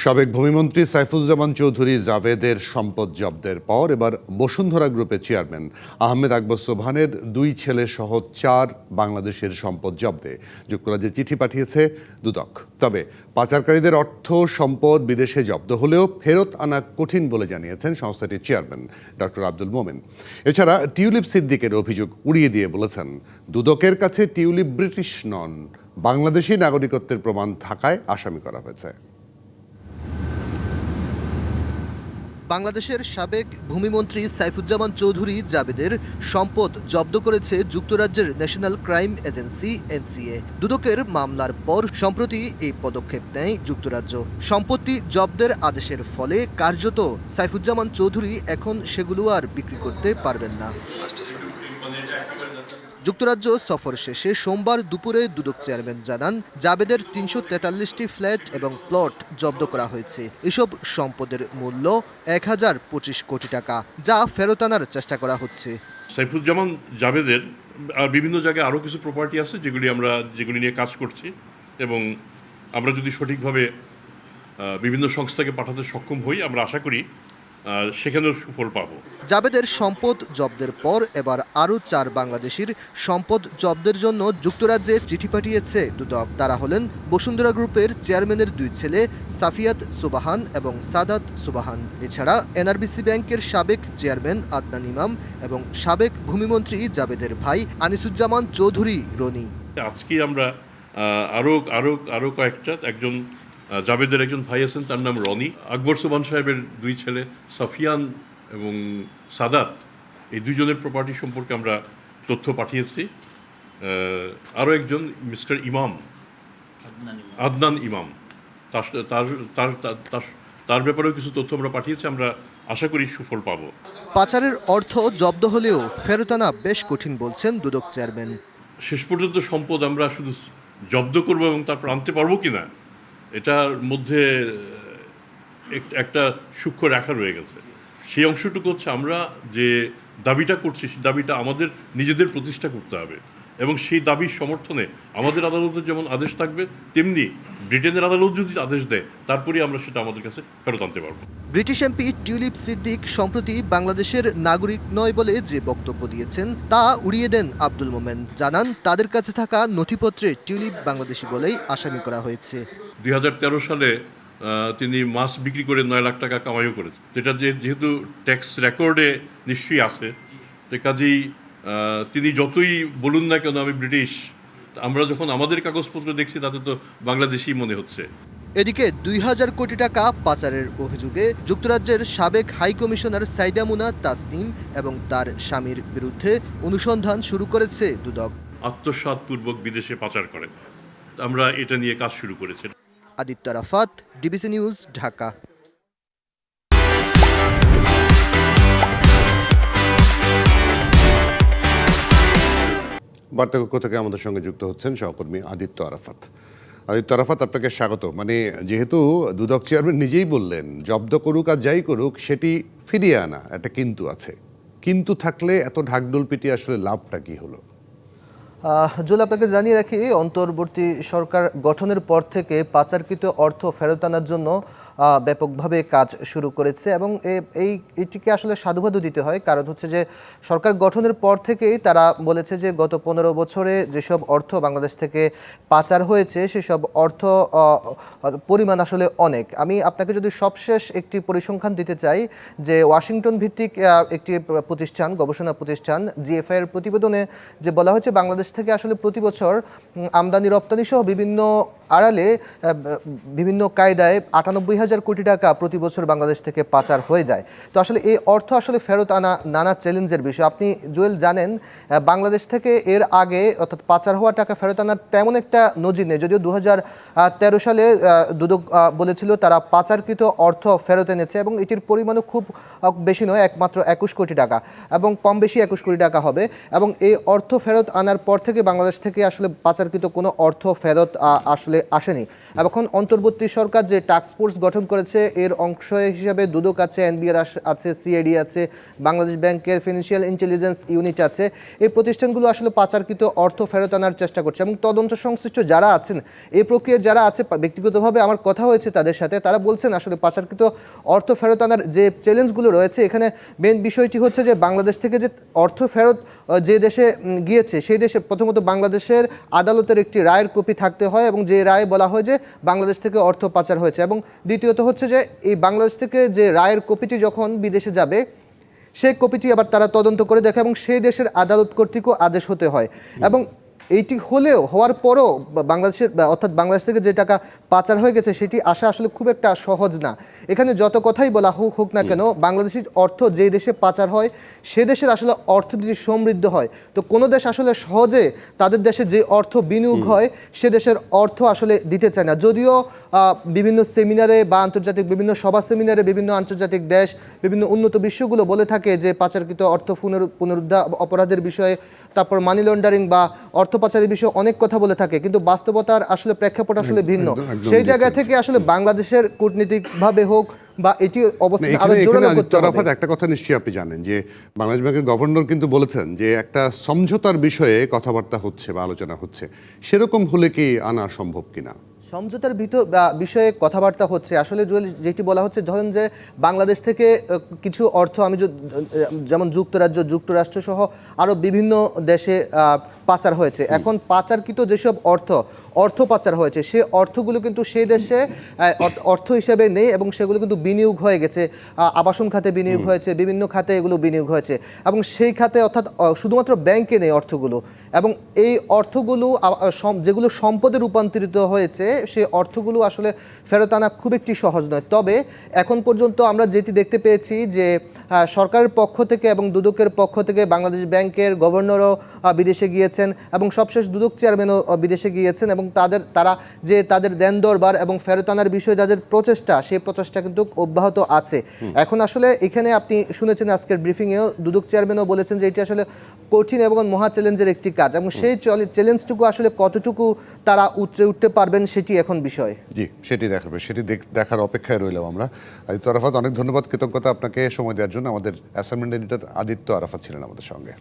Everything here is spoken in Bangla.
সাবেক ভূমিমন্ত্রী সাইফুজ্জামান চৌধুরী জাভেদের সম্পদ জব্দের পর এবার বসুন্ধরা গ্রুপের চেয়ারম্যান আহমেদ আকবর সোবহানের দুই ছেলে সহ 4 বাংলাদেশের সম্পদ জব্দে যুক্তরাজ্যে চিঠি পাঠিয়েছে দুদক। তবে পাচারকারীদের অর্থ সম্পদ বিদেশে জব্দ হলেও ফেরত আনা কঠিন বলে জানিয়েছেন সংস্থাটির চেয়ারম্যান ডক্টর আব্দুল মোমেন। এছাড়া টিউলিপ সিদ্দিকের অভিযোগ উড়িয়ে দিয়ে বলেছেন, দুদকের কাছে টিউলিপ ব্রিটিশ নন, বাংলাদেশি নাগরিকত্বের প্রমাণ থাকায় আসামি করা হয়েছে। বাংলাদেশের সাবেক ভূমিমন্ত্রী সাইফুজ্জামান চৌধুরী জাভেদের সম্পদ জব্দ করেছে যুক্তরাজ্যের ন্যাশনাল ক্রাইম এজেন্সি এনসিএ। দুদকের মামলার পর সম্প্রতি এই পদক্ষেপ নেয় যুক্তরাজ্য। সম্পত্তি জব্দের আদেশের ফলে কার্যত সাইফুজ্জামান চৌধুরী এখন সেগুলো আর বিক্রি করতে পারবেন না। যুক্তরাজ্য সফর শেষে সোমবার দুপুরে দুদক চেয়ারম্যান জানান, জাভেদের ৩৪৩টি ফ্ল্যাট এবং প্লট জব্দ করা হয়েছে। এসব সম্পদের মূল্য ১,০২৫ কোটি টাকা, যা ফেরত আনার চেষ্টা করা হচ্ছে। সাইফুজ্জামান জাভেদের বিভিন্ন জায়গায় আরও কিছু প্রপার্টি আছে যেগুলি নিয়ে কাজ করছি, এবং আমরা যদি সঠিকভাবে বিভিন্ন সংস্থাকে পাঠাতে সক্ষম হই, আমরা আশা করি সেখানেও সুফল পাব। জাভেদের সম্পদ জব্দের পর এবার আরও 4 বাংলাদেশির সম্পদ জব্দের জন্য যুক্তরাজ্যে চিঠি পাঠিয়েছে দুদক। তারা হলেন বসুন্ধরা গ্রুপের চেয়ারম্যানের 2 ছেলে সাফিয়াত সুবাহান এবং সাদাত সুবাহান। এছাড়া এনআরবিসি ব্যাংকের সাবেক চেয়ারম্যান আদনান ইমাম এবং সাবেক ভূমিমন্ত্রী জাভেদের ভাই আনিসুজ্জামান চৌধুরী রনি। আজকে আমরা আরও একজন জাভেদের একজন ভাই আছেন, তার নাম রনি। আকবর সোবহান সাহেবের 2 ছেলে সাফিয়ান এবং সাদাত, এই 2 জনের প্রপার্টি সম্পর্কে আমরা তথ্য পাঠিয়েছি। আরও একজন মিস্টার ইমাম, আদনান ইমাম, তার ব্যাপারেও কিছু তথ্য আমরা পাঠিয়েছি। আমরা আশা করি সুফল পাব। পাচারের অর্থ জব্দ হলেও ফেরত আনা বেশ কঠিন বলছেন দুদক চেয়ারম্যান। শেষ পর্যন্ত সম্পদ আমরা শুধু জব্দ করব এবং তারপর আনতে পারবো কিনা, এটার মধ্যে একটা সূক্ষ্ম রেখা রয়ে গেছে। সেই অংশটুকু হচ্ছে আমরা যে দাবিটা করছি, সেই দাবিটা আমাদের নিজেদের প্রতিষ্ঠা করতে হবে, এবং সেই দাবির সমর্থনে আমাদের আদালতের যেমন আদেশ থাকবে, তেমনি ব্রিটেনের আদালত যদি আদেশ দেয়, তারপরেই আমরা সেটা আমাদের কাছে ফেরত আনতে পারবো। ব্রিটিশ এমপি টিউলিপ সিদ্দিক সম্প্রতি বাংলাদেশের নাগরিক নয় বলে যে বক্তব্য দিয়েছেন, তা উড়িয়ে দেন আব্দুল মোমেন। জানান, তাদের কাছে থাকা নথিপত্রে টিউলিপ বাংলাদেশি বলেই আসামি করা হয়েছে। 2013 সালে তিনি মাছ বিক্রি করে 9 লাখ টাকা কামাইও করেছে, যেটা যেহেতু ট্যাক্স রেকর্ডে নিশ্চয়ই আছে, তো কাজেই তিনি যতই বলুন না কেন আমি ব্রিটিশ, আমরা যখন আমাদের কাগজপত্র দেখছি তাতে তো বাংলাদেশি মনে হচ্ছে। এদিকে ২,০০০ কোটি টাকা পাচারের অভিযোগে যুক্তরাজ্যের সাবেক হাই কমিশনার সাইদা মুনা তাসনিম এবং তার স্বামীর বিরুদ্ধে অনুসন্ধান শুরু করেছে দুদক। আত্মসাৎপূর্বক বিদেশে পাচার করেন, আমরা এটা নিয়ে কাজ শুরু করেছি। Aditya Rafat, DBC News, Dhaka. বার্তাকক্ষ থেকে আমাদের সঙ্গে যুক্ত হচ্ছেন সহকর্মী আদিত্য আরাফাত। আপনাকে স্বাগত। যেহেতু দুদক চেয়ারম্যান নিজেই বললেন, জব্দ করুক আর যাই করুক সেটি ফিরিয়ে আনা একটা কিন্তু আছে, কিন্তু থাকলে এত ঢাকঢোল পিটিয়ে আসলে লাভটা কি হলো? জুল, আপনাকে জানিয়ে রাখি, অন্তর্বর্তী সরকার গঠনের পর থেকে পাচারকৃত অর্থ ফেরত আনার জন্য ব্যাপকভাবে কাজ শুরু করেছে, এবং এইটিকে আসলে সাধুবাদও দিতে হয়। কারণ হচ্ছে যে সরকার গঠনের পর থেকেই তারা বলেছে যে গত 15 বছরে যেসব অর্থ বাংলাদেশ থেকে পাচার হয়েছে সেসব অর্থ পরিমাণ আসলে অনেক। আমি আপনাকে যদি সবশেষ একটি পরিসংখ্যান দিতে চাই, যে ওয়াশিংটন ভিত্তিক একটি প্রতিষ্ঠান, গবেষণা প্রতিষ্ঠান জিএফআই এর প্রতিবেদনে যে বলা হয়েছে, বাংলাদেশ থেকে আসলে প্রতি বছর আমদানি রপ্তানি সহ বিভিন্ন আড়ালে বিভিন্ন কায়দায় ৯৮,০০০ কোটি টাকা প্রতি বছর বাংলাদেশ থেকে পাচার হয়ে যায়। তো আসলে এই অর্থ আসলে ফেরত আনা নানা চ্যালেঞ্জের বিষয়। আপনি জুয়েল জানেন, বাংলাদেশ থেকে এর আগে অর্থাৎ পাচার হওয়া টাকা ফেরত আনার তেমন একটা নজির নেই। যদিও 2013 সালে দুদক বলেছিল তারা পাচারকৃত অর্থ ফেরত এনেছে, এবং এটির পরিমাণও খুব বেশি নয়, একমাত্র 21 কোটি টাকা, এবং কম বেশি 21 কোটি টাকা হবে। এবং এই অর্থ ফেরত আনার পর থেকে বাংলাদেশ থেকে আসলে পাচারকৃত কোনো অর্থ ফেরত আসলে আসলে আসেনি। এখন অন্তর্বর্তী সরকার যে টাস্ক ফোর্স গঠন করেছে এর অংশ হিসেবে দুদক আছে, এনবিআর আছে, সিআইডি আছে, বাংলাদেশ ব্যাংকের ফিনান্সিয়াল ইন্টেলিজেন্স ইউনিট আছে। এই প্রতিষ্ঠানগুলো আসলে পাচারকৃত অর্থ ফেরত আনার চেষ্টা করছে এবং তদন্ত সংশ্লিষ্ট যারা আছেন এই প্রক্রিয়ায় যারা আছে, ব্যক্তিগতভাবে আমার কথা হয়েছে তাদের সাথে, তারা বলছেন আসলে পাচারকৃত অর্থ ফেরত আনার যে চ্যালেঞ্জগুলো রয়েছে এখানে মেন বিষয়টি হচ্ছে যে বাংলাদেশ থেকে যে অর্থ ফেরত যে দেশে গিয়েছে সেই দেশে প্রথমত বাংলাদেশের আদালতের একটি রায়ের কপি থাকতে হয় এবং যে রায়ে বলা হয় যে বাংলাদেশ থেকে অর্থ পাচার হয়েছে, এবং দ্বিতীয়ত হচ্ছে যে এই বাংলাদেশ থেকে যে রায়ের কপিটি যখন বিদেশে যাবে সেই কপিটি আবার তারা তদন্ত করে দেখে এবং সেই দেশের আদালত কর্তৃকও আদেশ হতে হয়। এবং এইটি হওয়ার পরও বাংলাদেশের অর্থাৎ বাংলাদেশ থেকে যে টাকা পাচার হয়ে গেছে সেটি আসা আসলে খুব একটা সহজ না। এখানে যত কথাই বলা হোক না কেন, বাংলাদেশের অর্থ যে দেশে পাচার হয় সে দেশের আসলে অর্থনীতি সমৃদ্ধ হয়। তো কোনো দেশ আসলে সহজে তাদের দেশে যে অর্থ বিনিয়োগ হয় সে দেশের অর্থ আসলে দিতে চায় না। যদিও বিভিন্ন সেমিনারে বা আন্তর্জাতিক বিভিন্ন সভা সেমিনারে বিভিন্ন আন্তর্জাতিক দেশ বিভিন্ন উন্নত বিশ্বগুলো বলে থাকে যে পাচারকৃত অর্থ পুনরুদ্ধার অপরাধের বিষয়ে, তারপর মানি লন্ডারিং বা অর্থ পাচারের বিষয়ে অনেক কথা বলে থাকে, কিন্তু বাস্তবতার আসলে প্রেক্ষাপট আসলে ভিন্ন। সেই জায়গা থেকে আসলে বাংলাদেশের কূটনীতিকভাবে হোক বা এটি অবস্থা আরো জোরালো করতে হবে। আরাফাত, একটা কথা নিশ্চয়ই আপনি জানেন যে বাংলাদেশ ব্যাংকের গভর্নর কিন্তু বলেছেন যে একটা সমঝোতার বিষয়ে কথাবার্তা হচ্ছে বা আলোচনা হচ্ছে, সেরকম হলে কি আনা সম্ভব কিনা? সমঝোতার বিষয়ে কথাবার্তা হচ্ছে আসলে যেটি বলা হচ্ছে, ধরেন যে বাংলাদেশ থেকে কিছু অর্থ আমি যেমন যুক্তরাষ্ট্র সহ আরও বিভিন্ন দেশে পাচার হয়েছে। এখন পাচারকৃত যেসব অর্থ পাচার হয়েছে সে অর্থগুলো কিন্তু সেই দেশে অর্থ হিসেবে নেই এবং সেগুলো কিন্তু বিনিয়োগ হয়ে গেছে, আবাসন খাতে বিনিয়োগ হয়েছে, বিভিন্ন খাতে এগুলো বিনিয়োগ হয়েছে এবং সেই খাতে অর্থাৎ শুধুমাত্র ব্যাংকে নেই অর্থগুলো, এবং এই অর্থগুলো যেগুলো সম্পদে রূপান্তরিত হয়েছে সেই অর্থগুলো আসলে ফেরত আনা খুব একটি সহজ নয়। তবে এখন পর্যন্ত আমরা যেটি দেখতে পেয়েছি যে সরকারের পক্ষ থেকে এবং দুদকের পক্ষ থেকে বাংলাদেশ ব্যাংকের গভর্নরও বিদেশে গিয়েছেন এবং সবশেষ দুদক চেয়ারম্যানও বিদেশে গিয়েছেন এবং তাদের দেন দরবার এবং ফেরত আনার বিষয়ে যাদের প্রচেষ্টা সেই প্রচেষ্টা কিন্তু অব্যাহত আছে। এখন আসলে এখানে আপনি শুনেছেন আজকের ব্রিফিংয়েও দুদক চেয়ারম্যানও বলেছেন যে এটি আসলে কঠিন এবং মহা চ্যালেঞ্জের একটি কাজ এবং সেই চ্যালেঞ্জটুকু আসলে কতটুকু তারা উঠতে পারবেন সেটি এখন বিষয়। জি, সেটি দেখার অপেক্ষায় রইলাম আমরা। আরাফাত, অনেক ধন্যবাদ, কৃতজ্ঞতা আপনাকে সময় দেওয়ার জন্য। আমাদের অ্যাসাইনমেন্ট এডিটর আদিত্য আরাফাত ছিলেন আমাদের সঙ্গে।